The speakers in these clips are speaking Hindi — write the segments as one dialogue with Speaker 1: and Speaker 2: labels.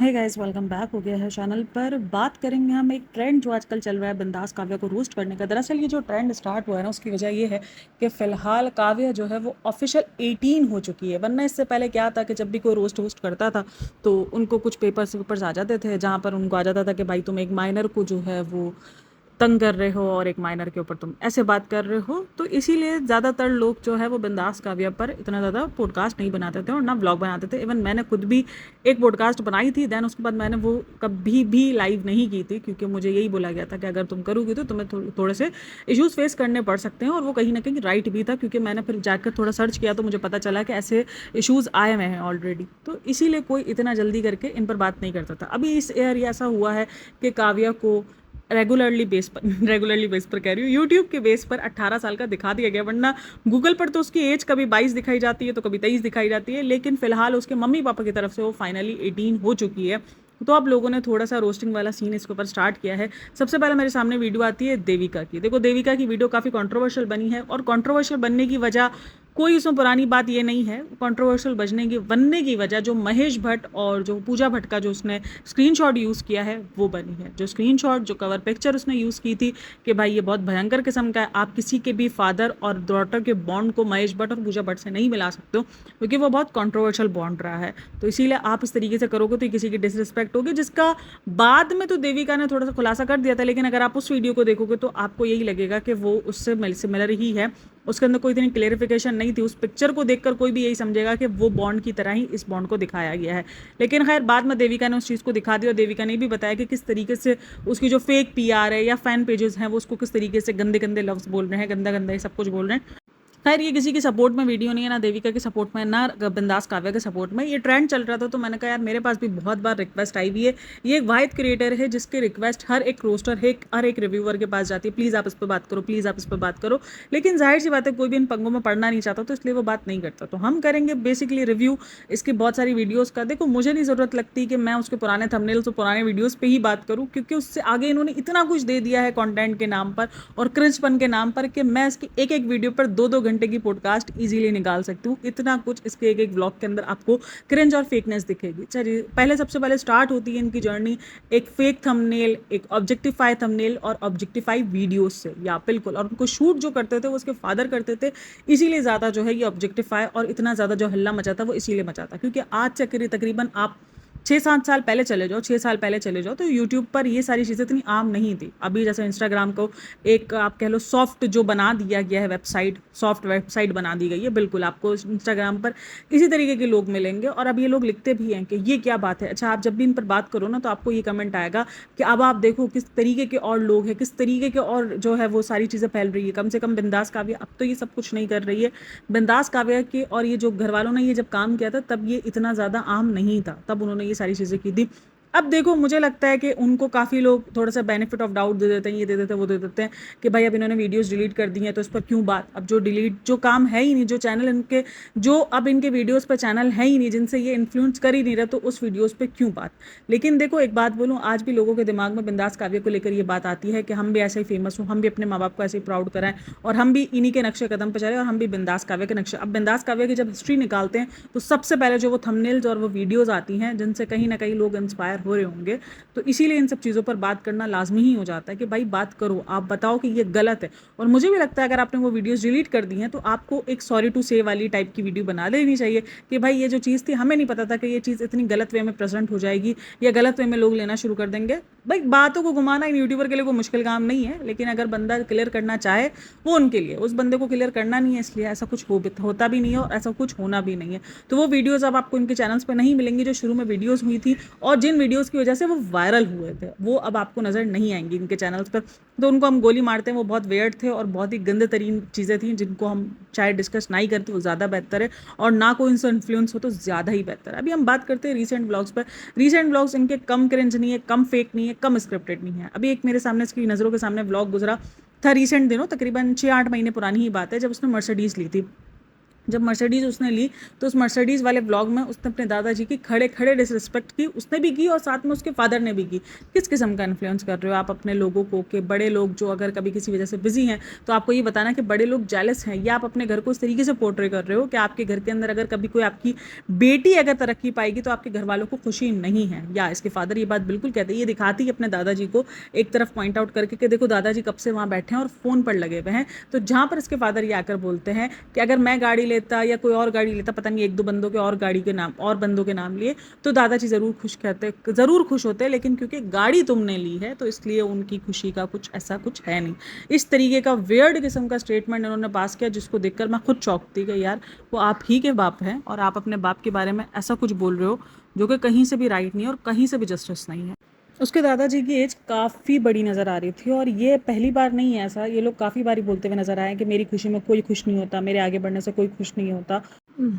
Speaker 1: हे गाइस, वेलकम बैक हो गया है चैनल पर। बात करेंगे हम एक ट्रेंड जो आजकल चल रहा है बिंदास काव्या को रोस्ट करने का। दरअसल ये जो ट्रेंड स्टार्ट हुआ है ना, उसकी वजह ये है कि फ़िलहाल काव्या जो है वो ऑफिशियल 18 हो चुकी है। वरना इससे पहले क्या था कि जब भी कोई रोस्ट वोस्ट करता था तो उनको कुछ पेपर्स आ जाते थे जहाँ पर उनको आ जाता था कि भाई तुम एक माइनर को जो है वो तंग कर रहे हो और एक माइनर के ऊपर तुम ऐसे बात कर रहे हो। तो इसीलिए ज़्यादातर लोग जो है वो बिंदास काव्या पर इतना ज़्यादा पॉडकास्ट नहीं बनाते थे और ना व्लॉग बनाते थे। इवन मैंने खुद भी एक पॉडकास्ट बनाई थी, देन उसके बाद मैंने वो कभी भी लाइव नहीं की थी, क्योंकि मुझे यही बोला गया था कि अगर तुम करोगी तो तुम्हें थोड़े से इश्यूज फेस करने पड़ सकते हैं। और वो कहीं ना कहीं राइट भी था, क्योंकि मैंने फिर जाकर थोड़ा सर्च किया तो मुझे पता चला कि ऐसे इश्यूज आए हुए हैं ऑलरेडी। तो इसीलिए कोई इतना जल्दी करके इन पर बात नहीं करता था। अभी इस ईयर ऐसा हुआ है कि काव्या को रेगुलरली बेस पर कह रही हूँ, यूट्यूब के बेस पर 18 साल का दिखा दिया गया। वरना गूगल पर तो उसकी एज कभी 22 दिखाई जाती है तो कभी 23 दिखाई जाती है, लेकिन फिलहाल उसके मम्मी पापा की तरफ से वो फाइनली 18 हो चुकी है। तो अब लोगों ने थोड़ा सा रोस्टिंग वाला सीन इसके ऊपर स्टार्ट किया है। सबसे पहले मेरे सामने वीडियो आती है देविका की। देखो, देविका की वीडियो काफ़ी कंट्रोवर्शियल बनी है, और कंट्रोवर्शियल बनने की वजह कोई उसमें पुरानी बात ये नहीं है। कंट्रोवर्शियल बनने की वजह जो महेश भट्ट और जो पूजा भट्ट का जो उसने स्क्रीनशॉट यूज़ किया है वो बनी है। जो स्क्रीनशॉट, जो कवर पिक्चर उसने यूज़ की थी कि भाई ये बहुत भयंकर किस्म का है, आप किसी के भी फादर और डॉटर के बॉन्ड को महेश भट्ट और पूजा भट्ट से नहीं मिला सकते हो, क्योंकि वो बहुत कंट्रोवर्शियल बॉन्ड रहा है। तो इसीलिए आप इस तरीके से करोगे तो किसी की डिसरिस्पेक्ट होगी, जिसका बाद में तो देविका ने थोड़ा सा खुलासा कर दिया था। लेकिन अगर आप उस वीडियो को देखोगे तो आपको यही लगेगा कि वो उससे सिमिलर ही है। उसके अंदर कोई इतनी क्लेरिफिकेशन नहीं थी। उस पिक्चर को देखकर कोई भी यही समझेगा कि वो बॉन्ड की तरह ही इस बॉन्ड को दिखाया गया है। लेकिन खैर, बाद में देविका ने उस चीज़ को दिखा दिया, और देविका ने भी बताया कि किस तरीके से उसकी जो फेक पीआर है या फैन पेजेस हैं वो उसको किस तरीके से गंदे गंदे लफ्ज बोल रहे हैं, गंदा गंदा ये सब कुछ बोल रहे हैं। खैर, ये किसी की सपोर्ट में वीडियो नहीं है, ना देविका के सपोर्ट में, ना बिंदास काव्या के सपोर्ट में। ये ट्रेंड चल रहा था तो मैंने कहा यार, मेरे पास भी बहुत बार रिक्वेस्ट आई हुई है। ये एक वाहिद क्रिएटर है जिसके रिक्वेस्ट हर एक रोस्टर है, हर एक रिव्यूअर के पास जाती है, प्लीज़ आप इस पर बात करो, प्लीज़ आप इस पर बात करो। लेकिन जाहिर सी बात है, कोई भी इन पंगों में पड़ना नहीं चाहता, तो इसलिए वो बात नहीं करता। तो हम करेंगे बेसिकली रिव्यू इसकी बहुत सारी वीडियोज़ का। देखो, मुझे नहीं ज़रूरत लगती कि मैं उसके पुराने थंबनेल्स और पुराने वीडियोज़ पे ही बात करूँ, क्योंकि उससे आगे इन्होंने इतना कुछ दे दिया है कंटेंट के नाम पर और क्रिंजपन के नाम पर कि मैं इसकी एक एक वीडियो पर 2-2 घंटे की पॉडकास्ट इजीली निकाल सकती हूँ। इतना कुछ इसके एक एक व्लॉग के अंदर आपको क्रिंज और फेकनेस दिखेगी। चलिए, सबसे पहले स्टार्ट होती है इनकी जर्नी एक फेक थंबनेल, एक ऑब्जेक्टिफाई थंबनेल और ऑब्जेक्टिफाई वीडियोस से। या बिल्कुल, और उनको शूट जो करते थे वो उसके फादर करते थे, इसीलिए ज़्यादा जो है ये ऑब्जेक्टिफाई और इतना ज़्यादा जो हल्ला मचाता वो इसीलिए मचाता, क्योंकि आज से तकरीबन आप 6-7 साल पहले चले जाओ, 6 साल पहले चले जाओ, तो यूट्यूब पर ये सारी चीज़ें इतनी आम नहीं थी। अभी जैसे इंस्टाग्राम को एक आप कह लो सॉफ्ट जो बना दिया गया है, वेबसाइट, सॉफ्ट वेबसाइट बना दी गई है। बिल्कुल आपको इंस्टाग्राम पर इसी तरीके के लोग मिलेंगे, और अब ये लोग लिखते भी हैं कि ये क्या बात है। अच्छा, आप जब भी इन पर बात करो ना तो आपको ये कमेंट आएगा कि अब आप देखो किस तरीके के और लोग हैं, किस तरीके के और जो है वो सारी चीज़ें फैल रही है। कम से कम बिंदास काव्या अब तो ये सब कुछ नहीं कर रही है। बिंदास काव्या के और ये जो घर वालों ने ये जब काम किया था तब ये इतना ज़्यादा आम नहीं था, तब उन्होंने ये सारी चीज़ें की थी। अब देखो, मुझे लगता है कि उनको काफ़ी लोग थोड़ा सा बेनिफिट ऑफ डाउट दे देते हैं, ये दे देते हैं, वो दे देते हैं कि भाई अब इन्होंने वीडियोस डिलीट कर दी हैं तो इस पर क्यों बात। अब जो काम है ही नहीं, जो चैनल इनके, जो अब इनके वीडियोस पर चैनल है ही नहीं जिनसे ये इन्फ्लुएंस कर ही नहीं रहा, तो उस वीडियोस पे क्यों बात। लेकिन देखो, एक बात बोलूँ, आज भी लोगों के दिमाग में बिंदास काव्य को लेकर ये बात आती है कि हम भी ऐसे ही फेमस हों, हम भी अपने माँ बाप को ऐसे ही प्राउड कराएं, और हम भी इन्हीं के नक्शे कदम पर चलें, और हम भी बिंदास काव्य के नक्शे। अब बिंदास काव्य की जब हिस्ट्री निकालते हैं तो सबसे पहले जो वो थंबनेल्स और वो वीडियोज़ आती हैं जिनसे कहीं ना कहीं लोग इंस्पायर हो रहे होंगे, तो इसीलिए इन सब चीज़ों पर बात करना लाजमी ही हो जाता है कि भाई बात करो, आप बताओ कि ये गलत है। और मुझे भी लगता है अगर आपने वो वीडियोस डिलीट कर दी हैं तो आपको एक सॉरी टू से वाली टाइप की वीडियो बना लेनी चाहिए कि भाई ये जो चीज़ थी, हमें नहीं पता था कि ये चीज़ इतनी गलत वे में प्रेजेंट हो जाएगी या गलत वे में लोग लेना शुरू कर देंगे। भाई बातों को घुमाना इन यूट्यूबर के लिए कोई मुश्किल काम नहीं है, लेकिन अगर बंदा क्लियर करना चाहे वो उनके लिए, उस बंदे को क्लियर करना नहीं है, इसलिए ऐसा कुछ होता भी नहीं है और ऐसा कुछ होना भी नहीं है। तो वो वीडियोज़ अब आपको इनके चैनल्स पर नहीं मिलेंगी जो शुरू में वीडियोज़ हुई थी और जिन वीडियोज़ की वजह से वो वायरल हुए थे, वो अब आपको नज़र नहीं आएंगी इनके चैनल्स पर। तो उनको हम गोली मारते हैं, वो बहुत वेयर्ड थे और बहुत ही गंदे तरीन चीज़ें थी जिनको हम चाहे डिस्कस नहीं करते वो ज़्यादा बेहतर है, और ना कोई इनसे इन्फ्लुएंस हो तो ज़्यादा ही बेहतर है। अभी हम बात करते हैं रीसेंट ब्लॉग्स पर। रीसेंट ब्लॉग्स इनके कम क्रिंज नहीं है, कम फेक नहीं है, कम स्क्रिप्टेड नहीं है। अभी एक मेरे सामने, इसकी नज़रों के सामने ब्लॉग गुजरा था रिसेंट दिनों, तकरीबन 6-8 महीने पुरानी ही बात है, जब उसने मर्सिडीज़ ली थी। जब मर्सिडीज़ उसने ली तो उस मर्सिडीज़ वाले ब्लॉग में उसने अपने दादाजी की खड़े खड़े डिसरिस्पेक्ट की, उसने भी की और साथ में उसके फादर ने भी की। किस किस्म का इन्फ्लुएंस कर रहे हो आप अपने लोगों को, कि बड़े लोग जो अगर कभी किसी वजह से बिजी हैं तो आपको ये बताना कि बड़े लोग जेलस हैं, या आप अपने घर को इस तरीके से पोर्ट्रे कर रहे हो कि आपके घर के अंदर अगर कभी कोई आपकी बेटी अगर तरक्की पाएगी तो आपके घर वालों को खुशी नहीं है। या इसके फादर ये बात बिल्कुल कहते हैं, ये दिखाती है अपने दादाजी को एक तरफ पॉइंट आउट करके कि देखो दादाजी कब से वहाँ बैठे हैं और फ़ोन पर लगे हुए हैं। तो जहाँ पर इसके फादर ये आकर बोलते हैं कि अगर मैं गाड़ी लेता या कोई और गाड़ी लेता, पता नहीं एक दो बंदों के और गाड़ी के नाम और बंदों के नाम लिए, तो दादाजी ज़रूर खुश होते, लेकिन क्योंकि गाड़ी तुमने ली है तो इसलिए उनकी खुशी का कुछ ऐसा कुछ है नहीं। इस तरीके का वियर्ड किस्म का स्टेटमेंट इन्होंने पास किया, जिसको देखकर मैं खुद चौंक थी कि यार वो आप ही के बाप हैं और आप अपने बाप के बारे में ऐसा कुछ बोल रहे हो जो कि कहीं से भी राइट नहीं है और कहीं से भी जस्टिस नहीं है। उसके दादाजी की एज काफ़ी बड़ी नज़र आ रही थी और ये पहली बार नहीं है ऐसा, ये लोग काफ़ी बारी बोलते हुए नज़र आए हैं कि मेरी खुशी में कोई खुश नहीं होता, मेरे आगे बढ़ने से कोई खुश नहीं होता।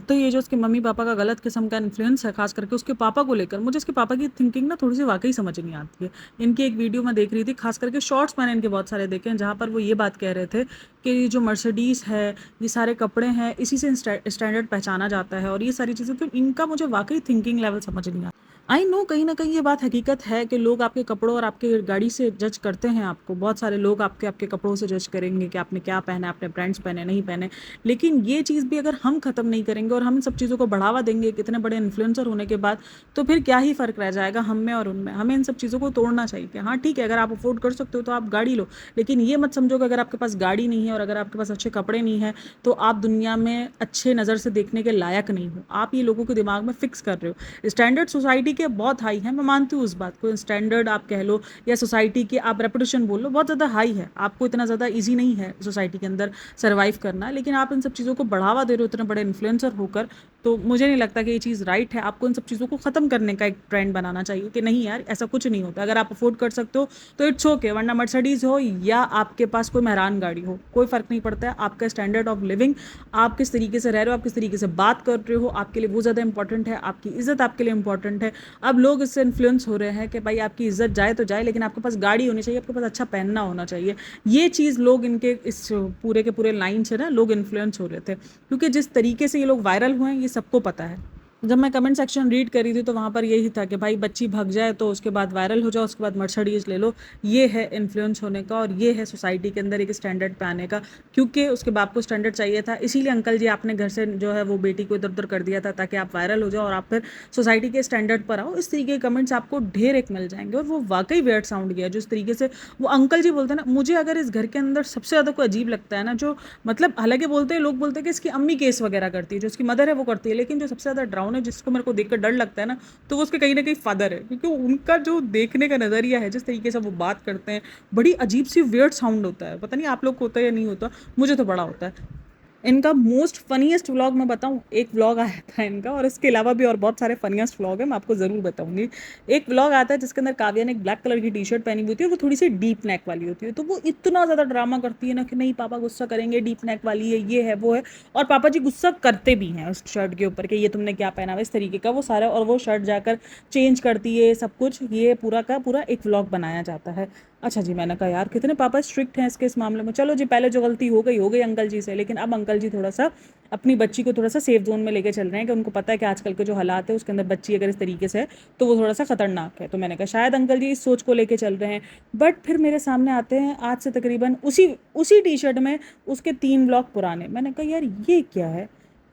Speaker 1: तो ये जो उसके मम्मी पापा का गलत किस्म का इन्फ्लुएंस है, खास करके उसके पापा को लेकर, मुझे इसके पापा की थिंकिंग ना थोड़ी सी वाकई समझ नहीं आती है। इनकी एक वीडियो मैं देख रही थी, खास करके शॉर्ट्स मैंने इनके बहुत सारे देखे हैं, जहाँ पर वो ये बात कह रहे थे कि ये जो मर्सिडीज़ है, ये सारे कपड़े हैं, इसी से स्टैंडर्ड पहचाना जाता है और ये सारी चीज़ें, तो इनका मुझे वाकई थिंकिंग लेवल समझ नहीं आता। आई नो कहीं ना कहीं ये बात हकीकत है कि लोग आपके कपड़ों और आपके गाड़ी से जज करते हैं आपको, बहुत सारे लोग आपके कपड़ों से जज करेंगे कि आपने क्या पहना, आपने ब्रांड्स पहने नहीं पहने, लेकिन ये चीज़ भी अगर हम ख़त्म नहीं करेंगे और हम इन सब चीज़ों को बढ़ावा देंगे कितने बड़े इन्फ्लुएंसर होने के बाद, तो फिर क्या ही फ़र्क रह जाएगा हम में और उनमें। हमें इन सब चीज़ों को तोड़ना चाहिए कि हाँ ठीक है, अगर आप अफोर्ड कर सकते हो तो आप गाड़ी लो, लेकिन ये मत समझो कि अगर आपके पास गाड़ी नहीं है और अगर आपके पास अच्छे कपड़े नहीं है तो आप दुनिया में अच्छे नज़र से देखने के लायक नहीं हो। आप ये लोगों के दिमाग में फिक्स कर रहे हो। स्टैंडर्ड सोसाइटी के बहुत हाई है, मैं मानती हूँ उस बात को, स्टैंडर्ड आप कह लो या सोसाइटी की आप रेपुटेशन बोल लो, बहुत ज़्यादा हाई है, आपको इतना ज़्यादा ईजी नहीं है सोसाइटी के अंदर सर्वाइव करना, लेकिन आप इन सब चीज़ों को बढ़ावा दे रहे हो इतने बड़े इन्फ्लुएंसर होकर। तो मुझे नहीं लगता कि ये चीज़ राइट है। आपको इन सब चीज़ों को ख़त्म करने का एक ट्रेंड बनाना चाहिए कि नहीं यार ऐसा कुछ नहीं होता, अगर आप अफोर्ड कर सकते हो तो इट्स ओके, वरना मर्सिडीज़ हो या आपके पास कोई मेहरान गाड़ी हो, कोई फ़र्क नहीं पड़ता है। आपका स्टैंडर्ड ऑफ लिविंग, आप किस तरीके से रह रहे हो, आप किस तरीके से बात कर रहे हो, आपके लिए वो ज़्यादा इंपॉर्टेंट है, आपकी इज़्ज़त आपके लिए इंपॉर्टेंट है। अब लोग इससे इन्फ्लुएंस हो रहे हैं कि भाई आपकी इज़्ज़त जाए तो जाए, लेकिन आपके पास गाड़ी होनी चाहिए, आपके पास अच्छा पहनना होना चाहिए। ये चीज़ लोग इनके इस पूरे के पूरे लाइन से ना लोग इन्फ्लुएंस हो रहे थे, क्योंकि जिस तरीके से ये लोग वायरल हुए हैं ये सबको पता है। जब मैं कमेंट सेक्शन रीड करी थी तो वहाँ पर यही था कि भाई बच्ची भाग जाए तो उसके बाद वायरल हो जाओ, उसके बाद मर्सिडीज़ ले लो। ये है इन्फ्लुएंस होने का और ये है सोसाइटी के अंदर एक स्टैंडर्ड पे आने का, क्योंकि उसके बाप को स्टैंडर्ड चाहिए था, इसीलिए अंकल जी आपने घर से जो है वो बेटी को इधर उधर कर दिया था ताकि आप वायरल हो जाओ और आप फिर सोसाइटी के स्टैंडर्ड पर आओ। इस तरीके के कमेंट्स आपको ढेर एक मिल जाएंगे और वो वाकई वियर्ड साउंड किया जिस तरीके से वो अंकल जी बोलते हैं ना। मुझे अगर इस घर के अंदर सबसे ज़्यादा कोई अजीब लगता है ना, जो मतलब हालांकि बोलते हैं, लोग बोलते हैं कि इसकी अम्मी केस वगैरह करती है, जो उसकी मदर है वो करती है, लेकिन जो सबसे ज़्यादा ड्राउन है जिसको मेरे को देखकर डर लगता है ना, तो वो उसके कहीं ना कहीं फादर है, क्योंकि उनका जो देखने का नज़रिया है, जिस तरीके से वो बात करते हैं, बड़ी अजीब सी वियर्ड साउंड होता है। पता नहीं आप लोग को होता है या नहीं होता, मुझे तो बड़ा होता है। इनका मोस्ट फनीएस्ट व्लॉग मैं बताऊं, एक व्लॉग आया था इनका, और इसके अलावा भी और बहुत सारे फनीएस्ट व्लॉग है, मैं आपको ज़रूर बताऊंगी। एक व्लॉग आता है जिसके अंदर काव्या ने एक ब्लैक कलर की टी शर्ट पहनी हुई होती है, वो थोड़ी सी डीप नेक वाली होती है, तो वो इतना ज़्यादा ड्रामा करती है ना कि नहीं पापा गुस्सा करेंगे, डीप नेक वाली है, ये है वो है, और पापा जी गुस्सा करते भी हैं उस शर्ट के ऊपर कि ये तुमने क्या पहना हुआ, इस तरीके का वो सारा, और वो शर्ट जाकर चेंज करती है सब कुछ, ये पूरा का पूरा एक व्लॉग बनाया जाता है। अच्छा जी, मैंने कहा यार कितने पापा स्ट्रिक्ट हैं इसके इस मामले में। चलो जी, पहले जो गलती हो गई अंकल जी से, लेकिन अब अंकल जी थोड़ा सा अपनी बच्ची को थोड़ा सा सेफ जोन में लेके चल रहे हैं कि उनको पता है कि आजकल के जो हालात है उसके अंदर बच्ची अगर इस तरीके से है तो वो थोड़ा सा खतरनाक है। तो मैंने कहा शायद अंकल जी इस सोच को लेके चल रहे हैं। बट फिर मेरे सामने आते हैं आज से तकरीबन उसी उसी टी शर्ट में उसके 3 ब्लॉग पुराने। मैंने कहा यार ये क्या है,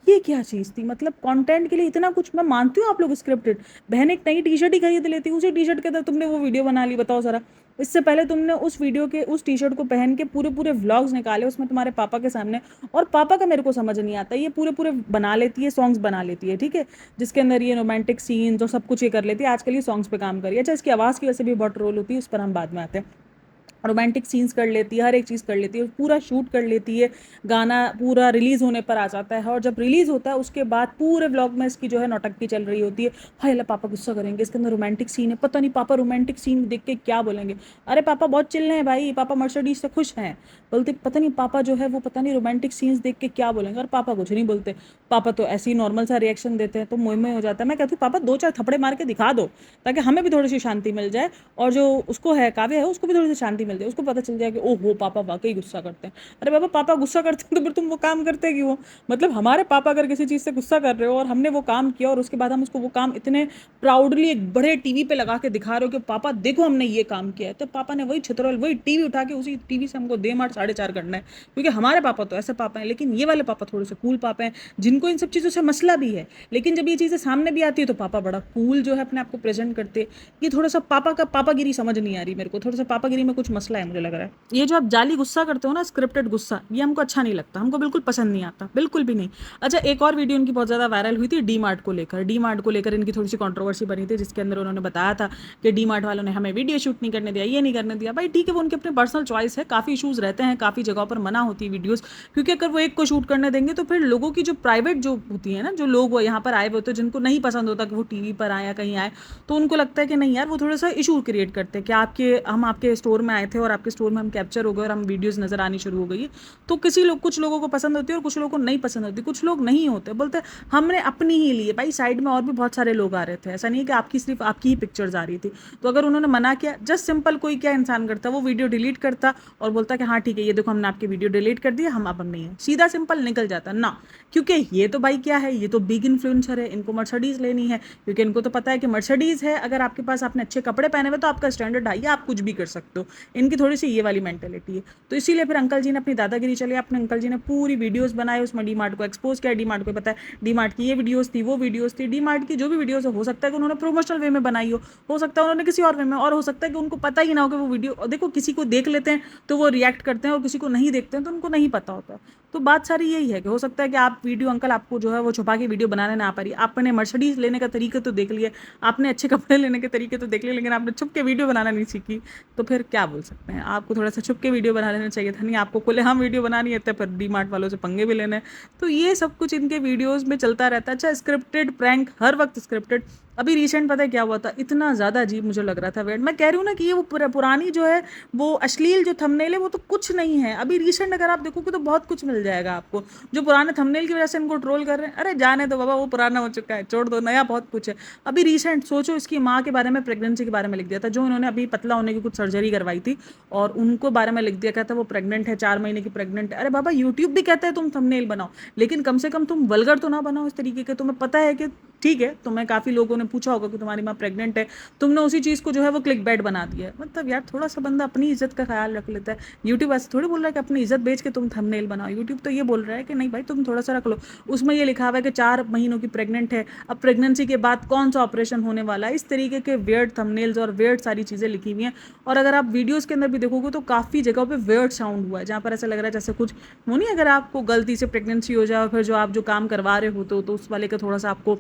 Speaker 1: ये क्या चीज़ थी, मतलब कंटेंट के लिए इतना कुछ। मैं मानती हूँ आप लोग स्क्रिप्टेड, बहन एक नई टी शर्ट ही खरीद लेती, उसी टी शर्ट के अंदर तुमने वो वीडियो बना ली, बताओ ज़रा। इससे पहले तुमने उस वीडियो के उस टी शर्ट को पहन के पूरे पूरे व्लॉग्स निकाले उसमें तुम्हारे पापा के सामने, और पापा का मेरे को समझ नहीं आता, ये पूरे पूरे बना लेती है, सॉन्ग्स बना लेती है, ठीक है, जिसके अंदर ये रोमांटिक सीन जो सब कुछ ये कर लेती है, आजकल ये सॉन्ग्स पे काम करी है। अच्छा, इसकी आवाज़ की वजह से भी बहुत ट्रोल होती है, उस पर हम बाद में आते हैं। रोमांटिक सीन्स कर लेती है, हर एक चीज़ कर लेती है, पूरा शूट कर लेती है, गाना पूरा रिलीज़ होने पर आ जाता है, और जब रिलीज़ होता है उसके बाद पूरे व्लॉग में इसकी जो है नौटंकी चल रही होती है। हाय अल्लाह पापा गुस्सा करेंगे, इसके अंदर रोमांटिक सीन है, पता नहीं पापा रोमांटिक सीन देख के क्या बोलेंगे। अरे पापा बहुत चिल्ले हैं भाई, पापा मर्सिडीज से खुश हैं। बोलते पता नहीं पापा जो है वो पता नहीं रोमांटिक सीन्स देख के क्या बोलेंगे, और पापा कुछ नहीं बोलते, पापा तो ऐसे ही नॉर्मल सा रिएक्शन देते हैं, तो मुँह में हो जाता है। मैं कहती हूँ पापा 2-4 थप्पड़े मार के दिखा दो ताकि हमें भी थोड़ी सी शांति मिल जाए, और जो उसको है काव्य है उसको भी थोड़ी सी शांति मिल जाए, उसको पता चल जाए कि ओहो पापा वाकई गुस्सा करते हैं। अरे बाबा, पापा गुस्सा करते हैं तो फिर तुम वो काम करते क्यों हो? मतलब हमारे पापा अगर किसी चीज़ से गुस्सा कर रहे हो और हमने वो काम किया और उसके बाद हम उसको वो काम इतने प्राउडली एक बड़े टीवी पे लगा के दिखा रहे हो कि पापा देखो हमने ये काम किया है, तो पापा ने वही छितरौल, वही टीवी उठा के उसी टीवी से हमको दे मार 4:30 करना है, क्योंकि हमारे पापा तो ऐसे पापा हैं। लेकिन ये वाले पापा थोड़े से कूल पापा हैं, जिनको इन सब चीज़ों से मसला भी है, लेकिन जब ये चीज़ें सामने भी आती है तो पापा बड़ा कूल जो है अपने आप को प्रेजेंट करते। ये थोड़ा सा पापा का पापागिरी समझ नहीं आ रही मेरे को, थोड़ा सा पापागिरी में कुछ मसला है मुझे लग रहा है। ये जो आप जाली गुस्सा करते हो ना, स्क्रिप्टेड गुस्सा, ये हमको अच्छा नहीं लगता, हमको बिल्कुल पसंद नहीं आता, बिल्कुल भी नहीं। अच्छा, एक और वीडियो इनकी बहुत ज़्यादा वायरल हुई थी डी मार्ट को लेकर। डी मार्ट को लेकर इनकी थोड़ी सी कंट्रोवर्सी बनी थी, जिसके अंदर उन्होंने बताया था कि डी मार्ट वालों ने हमें वीडियो शूट नहीं करने दिया, ये नहीं करने दिया। भाई ठीक है, वो उनके अपने पर्सनल चॉइस है, काफ़ी इशूज़ रहते हैं, काफ़ी जगहों पर मना होती है वीडियोज़, क्योंकि अगर वो एक को शूट करने देंगे तो फिर लोगों की जो प्राइवेट जो होती है ना, जो लोग वो यहाँ पर आए हुए होते हैं, जिनको नहीं पसंद होता कि वो टीवी पर आए या कहीं आए, तो उनको लगता है कि नहीं यार, वो थोड़ा सा इशू क्रिएट करते हैं कि हम आपके स्टोर में आए थे और आपके स्टोर में हम कैप्चर हो गए और हम वीडियोज़ नज़र आनी शुरू हो गई है। तो कुछ लोगों को पसंद होती है और कुछ लोगों को नहीं पसंद होती, कुछ लोग नहीं होते, बोलते हमने अपनी ही ली है। भाई साइड में और भी बहुत सारे लोग आ रहे थे, ऐसा नहीं है कि आपकी सिर्फ आपकी ही पिक्चर्स आ रही थी। तो अगर उन्होंने मना किया, जस्ट सिंपल, कोई क्या इंसान करता, वो वीडियो डिलीट करता और बोलता कि हाँ ठीक है, ये देखो हमने आपकी वीडियो डिलीट कर दी, हम अब नहीं है, सीधा सिंपल निकल जाता ना। क्योंकि ये तो भाई क्या है, ये तो बिग इन्फ्लुएंसर है, इनको मर्सिडीज़ लेनी है, क्योंकि इनको तो पता है कि मर्सिडीज़ है, अगर आपके पास आपने अच्छे कपड़े पहने हुए तो आपका स्टैंडर्ड हाई है, आप कुछ भी कर सकते हो। इनकी थोड़ी सी ये वाली मेंटेलिटी है। तो इसीलिए फिर अंकल जी ने अपनी दादागिरी चली, अपने अंकल जी ने पूरी वीडियोस बनाई, उसमें डी मार्ट को एक्सपोज किया। डी मार्ट को पता है डी मार्ट की ये वीडियोस थी, वो वीडियोस थी, डी मार्ट की जो भी वीडियोस हो सकता है कि उन्होंने प्रोमोशनल वे में बनाई हो सकता है उन्होंने किसी और वे में, और हो सकता है कि उनको पता ही ना हो कि वो वीडियो, देखो किसी को देख लेते हैं तो वो रिएक्ट करते हैं और किसी को नहीं देखते हैं तो उनको नहीं पता होता। तो बात सारी यही है कि हो सकता है कि आप वीडियो, अंकल आपको जो है वो छुपा के वीडियो बनाने ना आ पा रही, आपने मर्सिडीज़ लेने का तरीका तो देख लिया, आपने अच्छे कपड़े लेने के तरीके तो देख लिए, लेकिन आपने छुप के वीडियो बनाना नहीं सीखी। तो फिर क्या बोल सकते हैं, आपको थोड़ा सा छुप के वीडियो बना लेना चाहिए था, नहीं आपको खुलेआम वीडियो बनानी है तो फिर डी मार्ट वालों से पंगे भी लेने। तो ये सब कुछ इनके वीडियोज़ में चलता रहता है। अच्छा, स्क्रिप्टेड प्रैंक, हर वक्त स्क्रिप्टेड। अभी रिसेंट पता है क्या हुआ था, इतना ज़्यादा अजीब मुझे लग रहा था वेट, मैं कह रही हूँ ना कि ये वो पुरानी जो है वो अश्लील जो थंबनेल है वो तो कुछ नहीं है। अभी रिसेंट अगर आप देखोगे तो बहुत कुछ मिल जाएगा आपको। जो पुराने थंबनेल की वजह से इनको ट्रोल कर रहे हैं, अरे जाने दो बाबा, वो पुराना हो चुका है, छोड़ दो, नया बहुत कुछ है। अभी रिसेंट सोचो, इसकी माँ के बारे में, प्रेगनेंसी के बारे में लिख दिया था, जो इन्होंने अभी पतला होने की कुछ सर्जरी करवाई थी और उनको बारे में लिख दिया, कहता वो प्रेग्नेंट है, 4 महीने की प्रेग्नेंट है। अरे बाबा, यूट्यूब भी कहता है तुम थंबनेल बनाओ, लेकिन कम से कम तुम वल्गर तो ना बनाओ इस तरीके के। तुम्हें पता है कि ठीक है, तुम्हें काफ़ी लोगों ने पूछा होगा कि तुम्हारी माँ प्रेग्नेंट है, तुमने उसी चीज़ को जो है वो क्लिक बैट बना दिया है। मतलब यार, थोड़ा सा बंदा अपनी इज्जत का ख्याल रख लेता है। यूट्यूब ऐसे थोड़ी बोल रहा है कि अपनी इज्जत बेच के तुम थंबनेल बनाओ, यूट्यूब तो ये बोल रहा है कि नहीं भाई, तुम थोड़ा सा रख लो। उसमें ये लिखा हुआ है कि 4 महीनों की प्रेग्नेंट है, अब प्रेगनेंसी के बाद कौन सा ऑपरेशन होने वाला है, इस तरीके के वियर्ड थंबनेल्स और वियर्ड सारी चीज़ें लिखी हुई हैं। और अगर आप वीडियोज़ के अंदर भी देखोगे तो काफ़ी जगहों पर वियर्ड साउंड हुआ है, जहाँ पर ऐसा लग रहा है जैसे कुछ वो नहीं, अगर आपको गलती से प्रेगनेंसी हो जाए और फिर जो आप जो काम करवा रहे हो तो उस वाले का थोड़ा सा आपको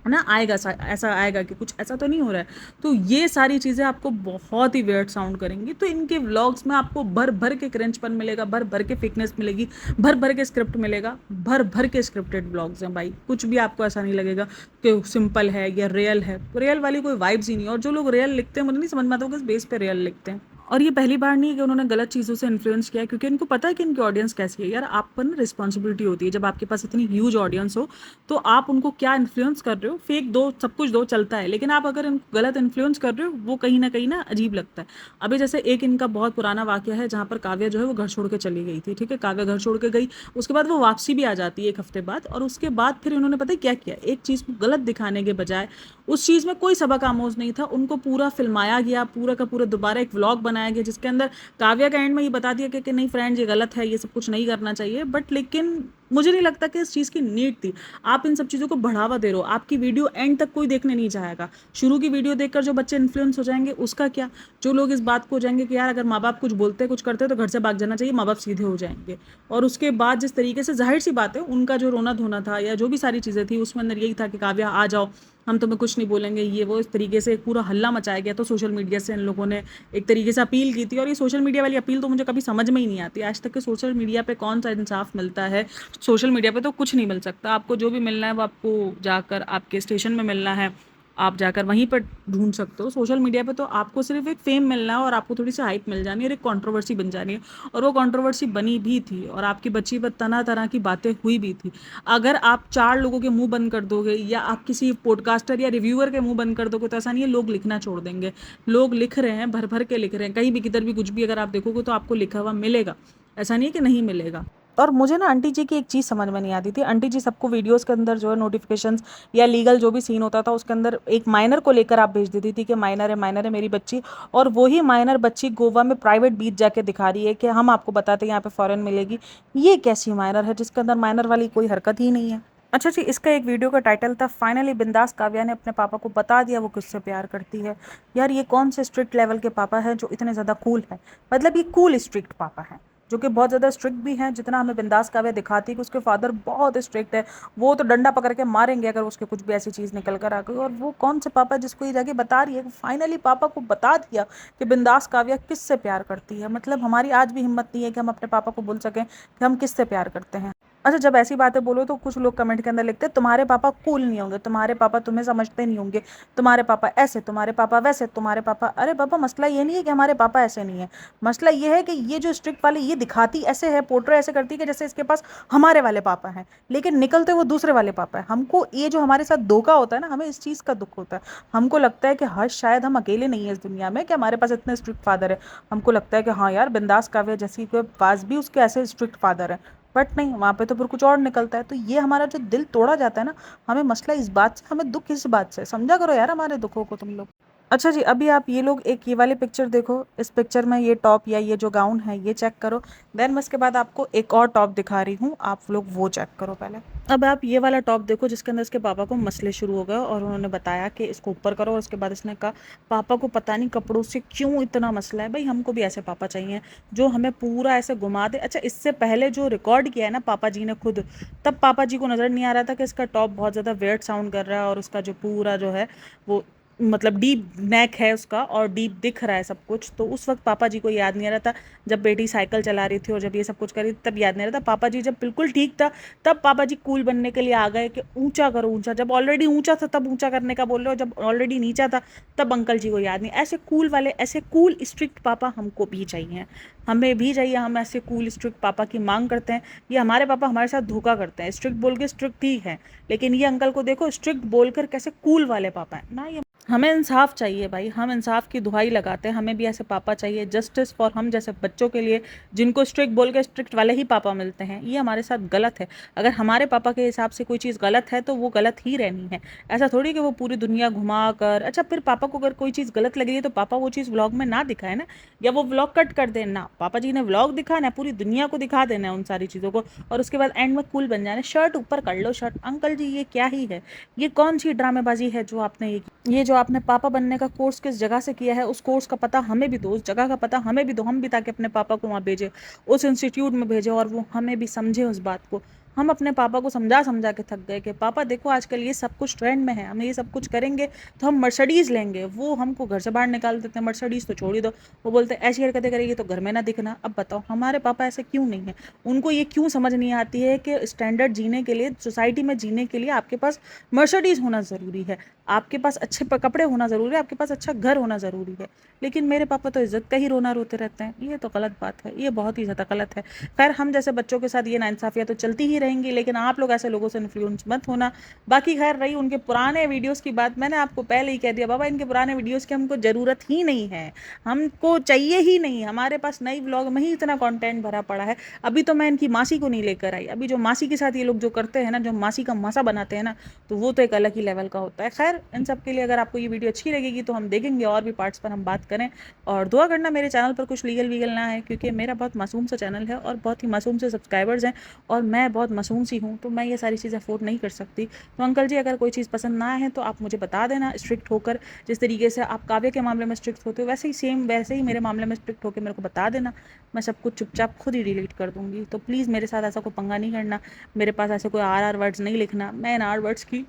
Speaker 1: है ना आएगा, ऐसा आएगा कि कुछ ऐसा तो नहीं हो रहा है। तो ये सारी चीज़ें आपको बहुत ही वियर्ड साउंड करेंगी। तो इनके व्लॉग्स में आपको भर भर के क्रेंचपन मिलेगा, भर भर के फेकनेस मिलेगी, भर भर के स्क्रिप्ट मिलेगा, भर भर के स्क्रिप्टेड व्लॉग्स हैं भाई। कुछ भी आपको ऐसा नहीं लगेगा कि सिंपल है या रियल है, रियल वाली कोई वाइब्स ही नहीं। और जो लोग रियल लिखते हैं, मुझे नहीं समझ में आता वो किस बेस पे रियल लिखते हैं। और ये पहली बार नहीं है कि उन्होंने गलत चीज़ों से इन्फ्लुएंस किया है, क्योंकि इनको पता है कि इनकी ऑडियंस कैसी है। यार, आप पर ना रिस्पॉन्सिबिलिटी होती है, जब आपके पास इतनी ह्यूज ऑडियंस हो तो आप उनको क्या इन्फ्लुएंस कर रहे हो, फेक दो, सब कुछ दो, चलता है, लेकिन आप अगर इनको गलत इन्फ्लुएंस कर रहे हो, वो कहीं ना अजीब लगता है। अभी जैसे एक इनका बहुत पुराना वाक़या है, जहाँ पर काव्या जो है वो घर छोड़ के चली गई थी, ठीक है, काव्या घर छोड़ के गई, उसके बाद वो वापसी भी आ जाती है 1 हफ्ते बाद, और उसके बाद फिर उन्होंने पता है क्या किया, एक चीज़ को गलत दिखाने के बजाय उस चीज़ में कोई सबक आमोज नहीं था, उनको पूरा फिल्माया गया, पूरा का पूरा दोबारा एक व्लॉग बनाया गया, जिसके अंदर काव्या का एंड में ये बता दिया कि नहीं फ्रेंड्स, ये गलत है, ये सब कुछ नहीं करना चाहिए। बट लेकिन मुझे नहीं लगता कि इस चीज़ की नीड थी। आप इन सब चीज़ों को बढ़ावा दे रहे हो, आपकी वीडियो एंड तक कोई देखने नहीं चाहेगा। शुरू की वीडियो देखकर जो बच्चे इन्फ्लुएंस हो जाएंगे उसका क्या, जो लोग इस बात को हो जाएंगे कि यार अगर माँ बाप कुछ बोलते हैं, कुछ करते हैं तो घर से भाग जाना चाहिए, माँ बाप सीधे हो जाएंगे। और उसके बाद जिस तरीके से, जाहिर सी बात है, उनका जो रोना धोना था या जो भी सारी चीज़ें थी उसमें अंदर यही था कि काव्या आ जाओ, हम तुम्हें कुछ नहीं बोलेंगे, ये वो, इस तरीके से पूरा हल्ला मचाया गया। तो सोशल मीडिया से इन लोगों ने एक तरीके से अपील की थी, और ये सोशल मीडिया वाली अपील तो मुझे कभी समझ में ही नहीं आती आज तक कि सोशल मीडिया पे कौन सा इंसाफ मिलता है। सोशल मीडिया पे तो कुछ नहीं मिल सकता, आपको जो भी मिलना है वो आपको जाकर आपके स्टेशन में मिलना है, आप जाकर वहीं पर ढूंढ सकते हो। सोशल मीडिया पे तो आपको सिर्फ एक फेम मिलना है और आपको थोड़ी सी हाइप मिल जानी है और एक कंट्रोवर्सी बन जानी है, और वो कंट्रोवर्सी बनी भी थी और आपकी बच्ची पर तरह तरह की बातें हुई भी थी। अगर आप 4 लोगों के मुंह बंद कर दोगे या आप किसी पॉडकास्टर या रिव्यूअर के मुंह बंद कर दोगे तो ऐसा नहीं है, लोग लिखना छोड़ देंगे। लोग लिख रहे हैं, भर भर के लिख रहे हैं, कहीं भी किधर भी कुछ भी अगर आप देखोगे तो आपको लिखा हुआ मिलेगा, ऐसा नहीं है कि नहीं मिलेगा। और मुझे ना आंटी जी की एक चीज़ समझ में नहीं आती थी। आंटी जी सबको वीडियोस के अंदर जो है नोटिफिकेशंस या लीगल जो भी सीन होता था उसके अंदर एक माइनर को लेकर आप भेज देती थी कि माइनर है मेरी बच्ची, और वही माइनर बच्ची गोवा में प्राइवेट बीच जाके दिखा रही है कि हम आपको बताते हैं यहाँ पे फॉरेन मिलेगी। ये कैसी माइनर है जिसके अंदर माइनर वाली कोई हरकत ही नहीं है। अच्छा जी, इसका एक वीडियो का टाइटल था फाइनली बिंदास काव्या ने अपने पापा को बता दिया वो किससे प्यार करती है। यार ये कौन से स्ट्रिक्ट लेवल के पापा हैं जो इतने ज़्यादा कूल है, मतलब ये कूल स्ट्रिक्ट पापा हैं जो कि बहुत ज़्यादा स्ट्रिक्ट भी हैं। जितना हमें बिंदास काव्या दिखाती है कि उसके फादर बहुत स्ट्रिक्ट है, वो तो डंडा पकड़ के मारेंगे अगर उसके कुछ भी ऐसी चीज़ निकल कर आ गई। और वो कौन से पापा जिसको ये जाके बता रही है, फाइनली पापा को बता दिया कि बिंदास काव्या किससे प्यार करती है। मतलब हमारी आज भी हिम्मत नहीं है कि हम अपने पापा को बोल सकें कि हम किससे प्यार करते हैं। अच्छा, जब ऐसी बातें बोलो तो कुछ लोग कमेंट के अंदर लिखते हैं तुम्हारे पापा कूल नहीं होंगे, तुम्हारे पापा तुम्हें समझते नहीं होंगे, तुम्हारे पापा ऐसे, तुम्हारे पापा वैसे, तुम्हारे पापा। अरे पापा, मसला ये नहीं है कि हमारे पापा ऐसे नहीं है, मसला ये है कि ये जो स्ट्रिक्ट वाले ये दिखाती ऐसे है, पोर्ट्रे ऐसे करती है कि जैसे इसके पास हमारे वाले पापा हैं, लेकिन निकलते वो दूसरे वाले पापा है। हमको ये जो हमारे साथ धोखा होता है ना, हमें इस चीज़ का दुख होता है। हमको लगता है कि हाँ शायद हम अकेले नहीं है इस दुनिया में कि हमारे पास इतने स्ट्रिक्ट फादर है। हमको लगता है कि हाँ यार, बिंदास काव्या जैसी के पास भी उसके ऐसे स्ट्रिक्ट फादर है, बट नहीं, वहाँ पे तो फिर कुछ और निकलता है। तो ये हमारा जो दिल तोड़ा जाता है ना, हमें मसला इस बात से, हमें दुख इस बात से। समझा करो यार हमारे दुखों को तुम लोग। अच्छा जी, अभी आप ये लोग एक ये वाली पिक्चर देखो, इस पिक्चर में ये टॉप या ये जो गाउन है ये चेक करो। देन मैं इसके बाद आपको एक और टॉप दिखा रही हूँ, आप लोग वो चेक करो पहले। अब आप ये वाला टॉप देखो जिसके अंदर इसके पापा को मसले शुरू हो गए और उन्होंने बताया कि इसको ऊपर करो, और उसके बाद इसने कहा पापा को पता नहीं कपड़ों से क्यों इतना मसला है। भाई हमको भी ऐसे पापा चाहिए जो हमें पूरा ऐसे घुमा दे। अच्छा, इससे पहले जो रिकॉर्ड किया है ना पापा जी ने खुद, तब पापा जी को नज़र नहीं आ रहा था कि इसका टॉप बहुत ज़्यादा वेट साउंड कर रहा है और उसका जो पूरा जो है वो मतलब डीप नेक है उसका और डीप दिख रहा है सब कुछ। तो उस वक्त पापा जी को याद नहीं आ रहा था, जब बेटी साइकिल चला रही थी और जब ये सब कुछ कर रही थी तब याद नहीं आ रहा था। पापा जी जब बिल्कुल ठीक था तब पापा जी कूल बनने के लिए आ गए कि ऊंचा करो ऊंचा। जब ऑलरेडी ऊंचा था तब ऊंचा करने का बोल रहे हो, जब ऑलरेडी नीचा था तब अंकल जी को याद नहीं। ऐसे कूल वाले, ऐसे कूल स्ट्रिक्ट पापा हमको भी चाहिए, हमें भी चाहिए। हम ऐसे कूल स्ट्रिक्ट पापा की मांग करते हैं। ये हमारे पापा हमारे साथ धोखा करते हैं, स्ट्रिक्ट बोल के स्ट्रिक्ट ही है, लेकिन ये अंकल को देखो स्ट्रिक्ट बोलकर कैसे कूल वाले पापा हैं ना। ये हमें इंसाफ चाहिए भाई, हम इंसाफ की दुहाई लगाते हैं, हमें भी ऐसे पापा चाहिए। जस्टिस फॉर हम जैसे बच्चों के लिए जिनको स्ट्रिक्ट बोल के स्ट्रिक्ट वाले ही पापा मिलते हैं। ये हमारे साथ गलत है। अगर हमारे पापा के हिसाब से कोई चीज़ गलत है तो वो गलत ही रहनी है। ऐसा थोड़ी कि वो पूरी दुनिया घुमा कर, अच्छा फिर पापा को अगर कोई चीज़ गलत लग रही है तो पापा वो चीज़ व्लॉग में ना दिखाए ना, या वो व्लॉग कट कर देना। पापा जी ने व्लॉग दिखाना है, पूरी दुनिया को दिखा देना है उन सारी चीज़ों को, और उसके बाद एंड में कूल बन जाना। शर्ट ऊपर कर लो शर्ट। अंकल जी ये क्या ही है, ये कौन सी ड्रामेबाजी है जो आपने ये जो आपने पापा बनने का कोर्स किस जगह से किया है, उस कोर्स का पता हमें भी दो, उस जगह का पता हमें भी दो, हम भी ताकि अपने पापा को वहाँ भेजें, उस इंस्टीट्यूट में भेजें और वो हमें भी समझे उस बात को। हम अपने पापा को समझा समझा के थक गए कि पापा देखो आजकल ये सब कुछ ट्रेंड में है, हम ये सब कुछ करेंगे तो हम मर्सिडीज़ लेंगे। वो हमको घर से बाहर निकाल देते हैं, मर्सिडीज़ तो छोड़ ही दो, वो बोलते हैं ऐसी हरकतें करेगी तो घर में ना दिखना। अब बताओ हमारे पापा ऐसे क्यों नहीं है? उनको ये क्यों समझ नहीं आती है कि स्टैंडर्ड जीने के लिए, सोसाइटी में जीने के लिए आपके पास मर्सिडीज़ होना ज़रूरी है, आपके पास अच्छे कपड़े होना ज़रूरी है, आपके पास अच्छा घर होना ज़रूरी है। लेकिन मेरे पापा तो इज़्ज़त का ही रोना रोते रहते हैं। ये तो गलत बात है, ये बहुत ही ज़्यादा गलत है। खैर हम जैसे बच्चों के साथ ये नाइंसाफ़ियाँ तो चलती ही रहेंगी, लेकिन आप लोग ऐसे लोगों से इन्फ्लुएंस मत होना। बाकी खैर रही उनके पुराने वीडियोज़ की बात, मैंने आपको पहले ही कह दिया बाबा इनके पुराने वीडियोज़ की हमको ज़रूरत ही नहीं है, हमको चाहिए ही नहीं। हमारे पास नई व्लॉग में ही इतना कंटेंट भरा पड़ा है। अभी तो मैं इनकी मासी को नहीं लेकर आई, अभी जो मासी के साथ ये लोग जो करते हैं ना, जो मासी का मासा बनाते हैं ना, तो वो तो एक अलग ही लेवल का होता है। खैर इन सब के लिए अगर आपको ये वीडियो अच्छी लगेगी तो हम देखेंगे और भी पार्ट्स पर हम बात करें, और दुआ करना मेरे चैनल पर कुछ लीगल वीगल ना है, क्योंकि मेरा बहुत मासूम सा चैनल है और बहुत ही मासूम से सब्सक्राइबर्स हैं और मैं बहुत मासूम सी हूँ, तो मैं ये सारी चीज़ें अफोर्ड नहीं कर सकती। तो अंकल जी अगर कोई चीज़ पसंद ना है तो आप मुझे बता देना स्ट्रिक्ट होकर, जिस तरीके से आप काव्य के मामले में स्ट्रिक्ट होते हो वैसे ही सेम वैसे ही मेरे मामले में स्ट्रिक्ट होकर मेरे को बता देना, मैं सब कुछ चुपचाप खुद ही डिलीट कर दूँगी। तो प्लीज़ मेरे साथ ऐसा कोई पंगा नहीं करना, मेरे पास ऐसे कोई आर वर्ड्स नहीं लिखना, मैं इन आर वर्ड्स की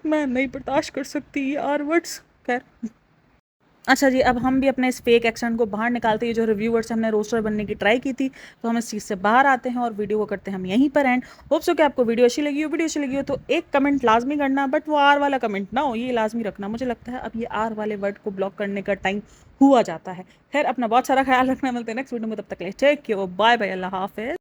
Speaker 1: मैं नहीं बर्दाश्त कर सकती ये आर वर्ड्स। खैर अच्छा जी, अब हम भी अपने इस फेक एक्सेंट को बाहर निकालते हैं। जो रिव्यूअर्स से हमने रोस्टर बनने की ट्राई की थी, तो हम इस चीज़ से बाहर आते हैं और वीडियो को करते हैं हम यहीं पर एंड। होप सो कि आपको वीडियो अच्छी लगी हो। वीडियो अच्छी लगी हो तो एक कमेंट लाजमी करना, बट वो आर वाला कमेंट ना हो, ये लाजमी रखना। मुझे लगता है अब ये आर वाले वर्ड को ब्लॉक करने का टाइम हुआ जाता है। खैर, अपना बहुत सारा ख्याल रखना। मिलते हैं नेक्स्ट वीडियो में, तब तक के लिए टेक केयर, बाय बाय, अल्लाह हाफिज़।